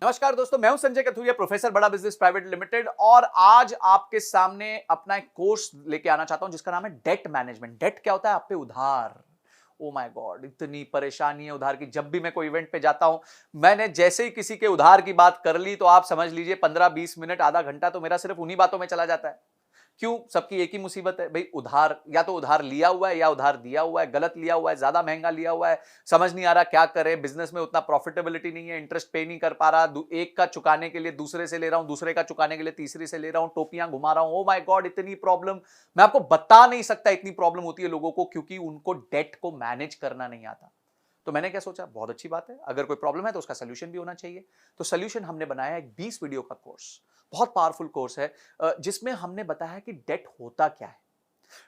नमस्कार दोस्तों, मैं हूं संजय कथुरिया, प्रोफेसर बड़ा बिजनेस प्राइवेट लिमिटेड। और आज आपके सामने अपना एक कोर्स लेके आना चाहता हूं जिसका नाम है डेट मैनेजमेंट। डेट क्या होता है? आप पे उधार। ओ माय गॉड, इतनी परेशानी है उधार की। जब भी मैं कोई इवेंट पे जाता हूं, मैंने जैसे ही किसी के उधार की बात कर ली तो आप समझ लीजिए 15-20 मिनट, आधा घंटा तो मेरा सिर्फ उन्हीं बातों में चला जाता है। क्यों? सबकी एक ही मुसीबत है भाई, उधार। या तो उधार लिया हुआ है या उधार दिया हुआ है, गलत लिया हुआ है, ज्यादा महंगा लिया हुआ है, समझ नहीं आ रहा क्या करे। बिजनेस में उतना प्रॉफिटेबिलिटी नहीं है, इंटरेस्ट पे नहीं कर पा रहा, एक का चुकाने के लिए दूसरे से ले रहा हूं, दूसरे का चुकाने के लिए तीसरे से ले रहा हूं, टोपियां घुमा रहा हूं। ओ माय गॉड, इतनी प्रॉब्लम मैं आपको बता नहीं सकता। इतनी प्रॉब्लम होती है लोगों को क्योंकि उनको डेट को मैनेज करना नहीं आता। तो मैंने क्या सोचा, बहुत अच्छी बात है, अगर कोई प्रॉब्लम है तो उसका सोल्यूशन भी होना चाहिए। तो सोल्यूशन हमने बनाया है एक 20 वीडियो का कोर्स। बहुत पावरफुल कोर्स है, जिसमें हमने बताया कि डेट होता क्या है,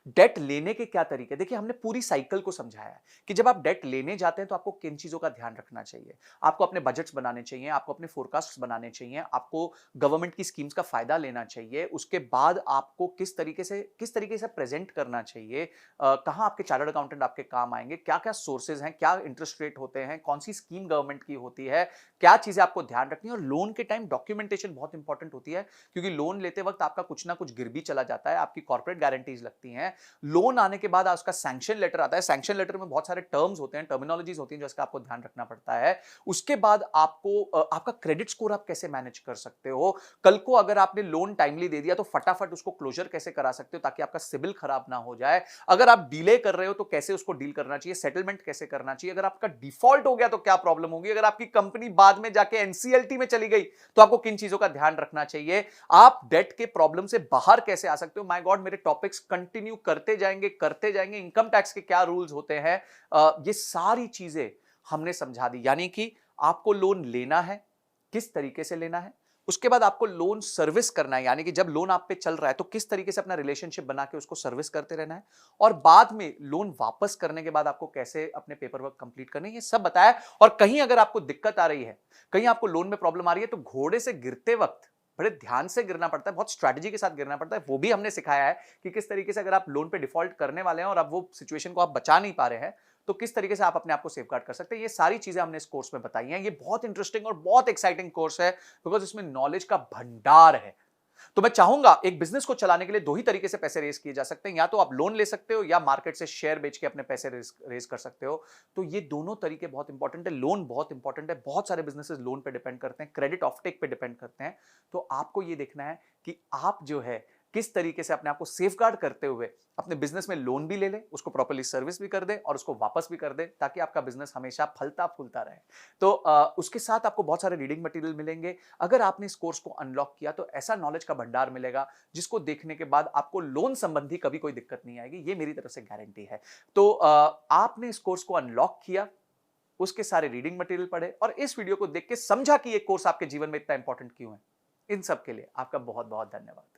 डेट लेने के क्या तरीके। देखिए, हमने पूरी साइकिल को समझाया है कि जब आप डेट लेने जाते हैं तो आपको किन चीजों का ध्यान रखना चाहिए। आपको अपने बजट्स बनाने चाहिए, आपको अपने फोरकास्ट्स बनाने चाहिए, आपको गवर्नमेंट की स्कीम्स का फायदा लेना चाहिए। उसके बाद आपको किस तरीके से प्रेजेंट करना चाहिए, कहां आपके चार्टर्ड अकाउंटेंट आपके काम आएंगे, क्या क्या सोर्सेज हैं, क्या इंटरेस्ट रेट होते हैं, कौन सी स्कीम गवर्नमेंट की होती है, क्या चीजें आपको ध्यान रखनी है। और लोन के टाइम डॉक्यूमेंटेशन बहुत इंपॉर्टेंट होती है, क्योंकि लोन लेते वक्त आपका कुछ ना कुछ गिर भी चला जाता है, आपकी कॉर्पोरेट गारंटीज लगती हैं। लोन आने के बाद उसका सैंक्शन लेटर आता है। सैंक्शन लेटर में बहुत सारे टर्म्स होते हैं, टर्मिनोलॉजीज होती हैं, जिसका आपको ध्यान रखना पड़ता है। उसके बाद आपको आपका क्रेडिट स्कोर आप कैसे मैनेज कर सकते हो। कल को अगर आपने लोन टाइमली दे दिया तो फटाफट उसको क्लोजर कैसे करा सकते हो ताकि आपका सिबिल खराब ना हो जाए। अगर आप डिले कर रहे हो तो कैसे उसको डील करना चाहिए, सेटलमेंट कैसे करना चाहिए। अगर आपका डिफॉल्ट हो गया तो क्या प्रॉब्लम होगी। अगर आपकी कंपनी बाद में जाके एनसीएलटी में चली गई तो आपको किन चीजों का ध्यान रखना चाहिए। आप डेट के प्रॉब्लम से बाहर कैसे आ सकते हो। माय गॉड, मेरे टॉपिक्स कंटिन्यू करते जाएंगे। इनकम टैक्स के क्या रूल्स होते हैं, ये सारी चीजें हमने समझा दी। यानी कि आपको लोन लेना है, किस तरीके से लेना है। उसके बाद आपको लोन सर्विस करना है, यानी कि जब लोन आप पे चल रहा है तो किस तरीके से अपना रिलेशनशिप बना के उसको सर्विस करते रहना है। और बाद में लोन वापस करने के बाद आपको कैसे अपने पेपर वर्क कंप्लीट करने, ये सब बताया। और कहीं अगर आपको दिक्कत आ रही है, कहीं आपको लोन में प्रॉब्लम आ रही है, तो घोड़े से गिरते वक्त बड़े ध्यान से गिरना पड़ता है, बहुत स्ट्रैटेजी के साथ गिरना पड़ता है। वो भी हमने सिखाया है कि किस तरीके से अगर आप लोन पे डिफॉल्ट करने वाले हैं और अब वो सिचुएशन को आप बचा नहीं पा रहे हैं, तो किस तरीके से आप अपने आप को सेफगार्ड कर सकते हैं। ये सारी चीजें हमने इस कोर्स में बताई हैं। ये बहुत इंटरेस्टिंग और बहुत एक्साइटिंग कोर्स है, बिकॉज इसमें नॉलेज का भंडार है। तो मैं चाहूंगा, एक बिजनेस को चलाने के लिए दो ही तरीके से पैसे रेज किए जा सकते हैं, या तो आप लोन ले सकते हो या मार्केट से शेयर बेच के अपने पैसे रेज कर सकते हो। तो ये दोनों तरीके बहुत इंपॉर्टेंट है। लोन बहुत इंपॉर्टेंट है, बहुत सारे बिजनेसेस लोन पे डिपेंड करते हैं, क्रेडिट ऑफटेक पे डिपेंड करते हैं। तो आपको ये देखना है कि आप जो है किस तरीके से अपने आप को सेफगार्ड करते हुए अपने बिजनेस में लोन भी ले ले, उसको प्रॉपर्ली सर्विस भी कर दे और उसको वापस भी कर दे, ताकि आपका बिजनेस हमेशा फलता फूलता रहे। तो उसके साथ आपको बहुत सारे रीडिंग मटेरियल मिलेंगे। अगर आपने इस कोर्स को अनलॉक किया तो ऐसा नॉलेज का भंडार मिलेगा जिसको देखने के बाद आपको लोन संबंधी कभी कोई दिक्कत नहीं आएगी, ये मेरी तरफ से गारंटी है। तो आपने इस कोर्स को अनलॉक किया, उसके सारे रीडिंग मटेरियल पढ़े और इस वीडियो को देख के समझा कि ये कोर्स आपके जीवन में इतना इंपॉर्टेंट क्यों है। इन सब के लिए आपका बहुत बहुत धन्यवाद।